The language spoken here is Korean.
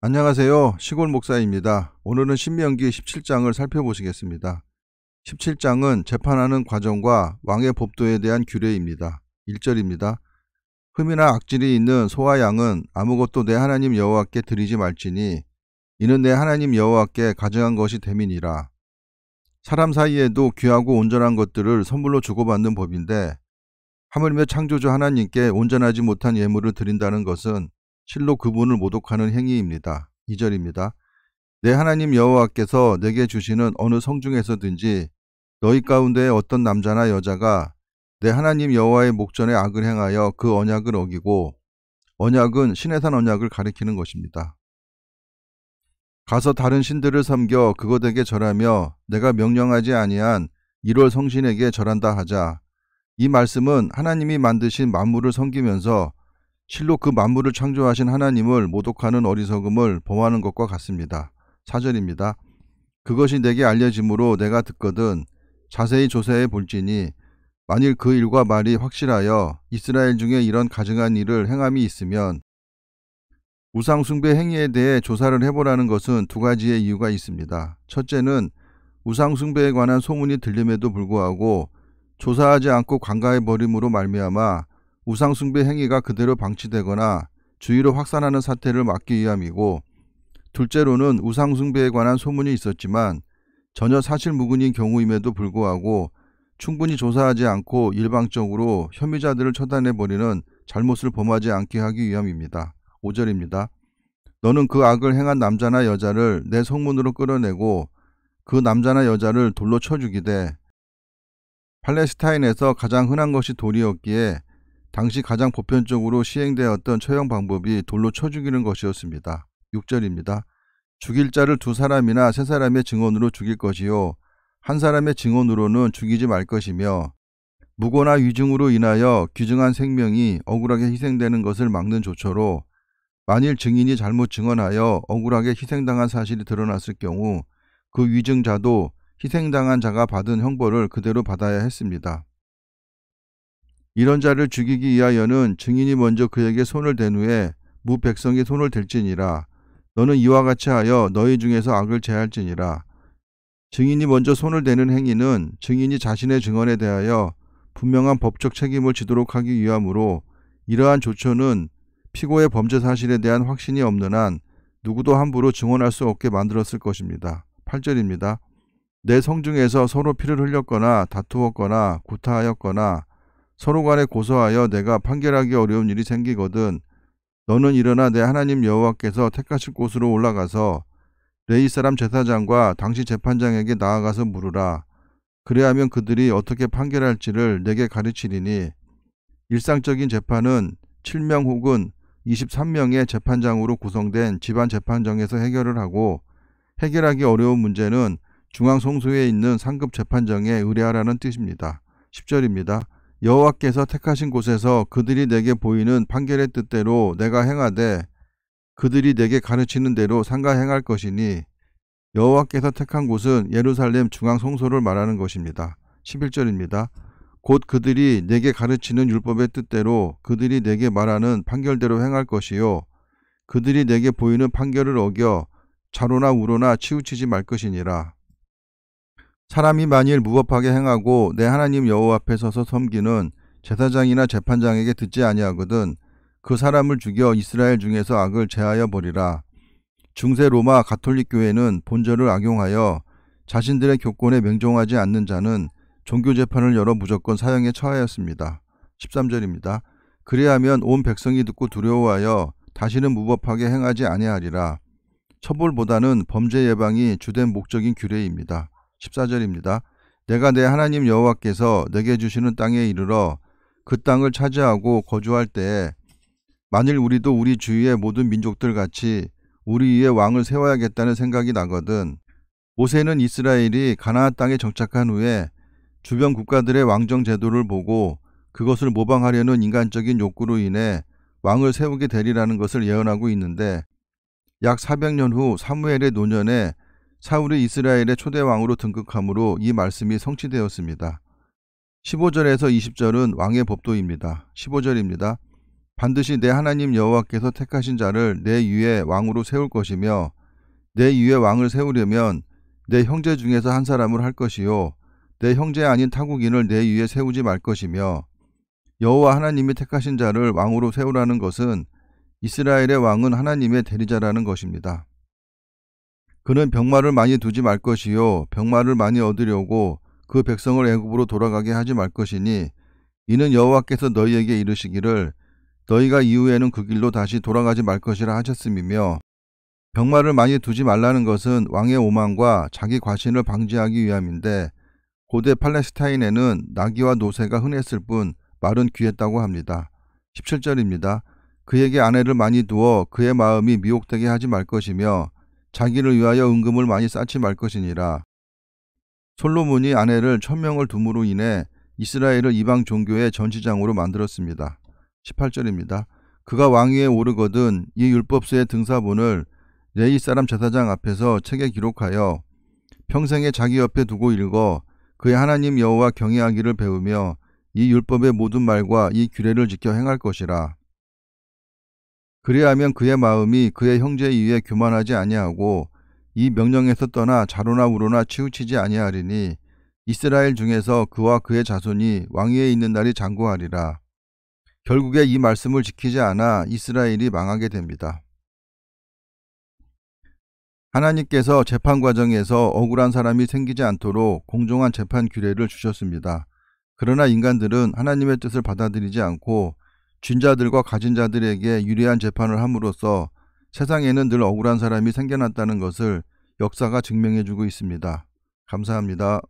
안녕하세요. 시골 목사입니다. 오늘은 신명기 17장을 살펴보시겠습니다. 17장은 재판하는 과정과 왕의 법도에 대한 규례입니다. 1절입니다. 흠이나 악질이 있는 소와 양은 아무것도 내 하나님 여호와께 드리지 말지니 이는 내 하나님 여호와께 가증한 것이 됨이니라. 사람 사이에도 귀하고 온전한 것들을 선물로 주고받는 법인데 하물며 창조주 하나님께 온전하지 못한 예물을 드린다는 것은 실로 그분을 모독하는 행위입니다. 2절입니다. 내 하나님 여호와께서 내게 주시는 어느 성중에서든지 너희 가운데 어떤 남자나 여자가 내 하나님 여호와의 목전에 악을 행하여 그 언약을 어기고, 언약은 신의 산 언약을 가리키는 것입니다. 가서 다른 신들을 섬겨 그것에게 절하며 내가 명령하지 아니한 1월 성신에게 절한다 하자. 이 말씀은 하나님이 만드신 만물을 섬기면서 실로 그 만물을 창조하신 하나님을 모독하는 어리석음을 범하는 것과 같습니다. 4절입니다. 그것이 내게 알려짐으로 내가 듣거든 자세히 조사해 볼지니 만일 그 일과 말이 확실하여 이스라엘 중에 이런 가증한 일을 행함이 있으면 우상숭배 행위에 대해 조사를 해보라는 것은 두 가지의 이유가 있습니다. 첫째는 우상숭배에 관한 소문이 들림에도 불구하고 조사하지 않고 관가해버림으로 말미암아 우상숭배 행위가 그대로 방치되거나 주위로 확산하는 사태를 막기 위함이고, 둘째로는 우상숭배에 관한 소문이 있었지만 전혀 사실무근인 경우임에도 불구하고 충분히 조사하지 않고 일방적으로 혐의자들을 처단해버리는 잘못을 범하지 않게 하기 위함입니다. 5절입니다. 너는 그 악을 행한 남자나 여자를 내 성문으로 끌어내고 그 남자나 여자를 돌로 쳐 죽이되, 팔레스타인에서 가장 흔한 것이 돌이었기에 당시 가장 보편적으로 시행되었던 처형 방법이 돌로 쳐 죽이는 것이었습니다. 6절입니다. 죽일 자를 두 사람이나 세 사람의 증언으로 죽일 것이요 한 사람의 증언으로는 죽이지 말 것이며, 무고나 위증으로 인하여 귀중한 생명이 억울하게 희생되는 것을 막는 조처로 만일 증인이 잘못 증언하여 억울하게 희생당한 사실이 드러났을 경우 그 위증자도 희생당한 자가 받은 형벌을 그대로 받아야 했습니다. 이런 자를 죽이기 위하여는 증인이 먼저 그에게 손을 댄 후에 무 백성이 손을 댈지니라. 너는 이와 같이 하여 너희 중에서 악을 제할지니라. 증인이 먼저 손을 대는 행위는 증인이 자신의 증언에 대하여 분명한 법적 책임을 지도록 하기 위함으로, 이러한 조처는 피고의 범죄 사실에 대한 확신이 없는 한 누구도 함부로 증언할 수 없게 만들었을 것입니다. 8절입니다. 내 성중에서 서로 피를 흘렸거나 다투었거나 구타하였거나 서로 간에 고소하여 내가 판결하기 어려운 일이 생기거든 너는 일어나 내 하나님 여호와께서 택하실 곳으로 올라가서 레위 사람 제사장과 당시 재판장에게 나아가서 물으라. 그래야면 그들이 어떻게 판결할지를 내게 가르치리니, 일상적인 재판은 7명 혹은 23명의 재판장으로 구성된 집안 재판정에서 해결을 하고, 해결하기 어려운 문제는 중앙성소에 있는 상급 재판정에 의뢰하라는 뜻입니다. 10절입니다. 여호와께서 택하신 곳에서 그들이 내게 보이는 판결의 뜻대로 내가 행하되 그들이 내게 가르치는 대로 상가 행할 것이니, 여호와께서 택한 곳은 예루살렘 중앙성소를 말하는 것입니다. 11절입니다. 곧 그들이 내게 가르치는 율법의 뜻대로 그들이 내게 말하는 판결대로 행할 것이요 그들이 내게 보이는 판결을 어겨 자로나 우로나 치우치지 말 것이니라. 사람이 만일 무법하게 행하고 내 하나님 여호와 앞에 서서 섬기는 제사장이나 재판장에게 듣지 아니하거든 그 사람을 죽여 이스라엘 중에서 악을 제하여 버리라. 중세 로마 가톨릭 교회는 본절을 악용하여 자신들의 교권에 명종하지 않는 자는 종교재판을 열어 무조건 사형에 처하였습니다. 13절입니다. 그리하면 온 백성이 듣고 두려워하여 다시는 무법하게 행하지 아니하리라. 처벌보다는 범죄 예방이 주된 목적인 규례입니다. 14절입니다. 내가 내 하나님 여호와께서 내게 주시는 땅에 이르러 그 땅을 차지하고 거주할 때에 만일 우리도 우리 주위의 모든 민족들 같이 우리 위에 왕을 세워야겠다는 생각이 나거든 모세는 이스라엘이 가나안 땅에 정착한 후에 주변 국가들의 왕정 제도를 보고 그것을 모방하려는 인간적인 욕구로 인해 왕을 세우게 되리라는 것을 예언하고 있는데, 약 400년 후 사무엘의 노년에 사울이 이스라엘의 초대 왕으로 등극함으로 이 말씀이 성취되었습니다. 15절에서 20절은 왕의 법도입니다. 15절입니다. 반드시 내 하나님 여호와께서 택하신 자를 내 위에 왕으로 세울 것이며 내 위에 왕을 세우려면 내 형제 중에서 한 사람을 할 것이요 내 형제 아닌 타국인을 내 위에 세우지 말 것이며 여호와 하나님이 택하신 자를 왕으로 세우라는 것은 이스라엘의 왕은 하나님의 대리자라는 것입니다. 그는 병마를 많이 두지 말 것이요 병마를 많이 얻으려고 그 백성을 애굽으로 돌아가게 하지 말 것이니 이는 여호와께서 너희에게 이르시기를 너희가 이후에는 그 길로 다시 돌아가지 말 것이라 하셨음이며 병마를 많이 두지 말라는 것은 왕의 오만과 자기 과신을 방지하기 위함인데 고대 팔레스타인에는 나귀와 노새가 흔했을 뿐 말은 귀했다고 합니다. 17절입니다. 그에게 아내를 많이 두어 그의 마음이 미혹되게 하지 말 것이며 자기를 위하여 은금을 많이 쌓지 말 것이니라. 솔로몬이 아내를 1000명을 둠으로 인해 이스라엘을 이방 종교의 전시장으로 만들었습니다. 18절입니다. 그가 왕위에 오르거든 이 율법서의 등사본을 레위 사람 제사장 앞에서 책에 기록하여 평생에 자기 옆에 두고 읽어 그의 하나님 여호와 경외하기를 배우며 이 율법의 모든 말과 이 규례를 지켜 행할 것이라. 그리하면 그의 마음이 그의 형제 위에 교만하지 아니하고 이 명령에서 떠나 자로나 우로나 치우치지 아니하리니 이스라엘 중에서 그와 그의 자손이 왕위에 있는 날이 장구하리라. 결국에 이 말씀을 지키지 않아 이스라엘이 망하게 됩니다. 하나님께서 재판 과정에서 억울한 사람이 생기지 않도록 공정한 재판 규례를 주셨습니다. 그러나 인간들은 하나님의 뜻을 받아들이지 않고 쥔자들과 가진 자들에게 유리한 재판을 함으로써 세상에는 늘 억울한 사람이 생겨났다는 것을 역사가 증명해주고 있습니다. 감사합니다.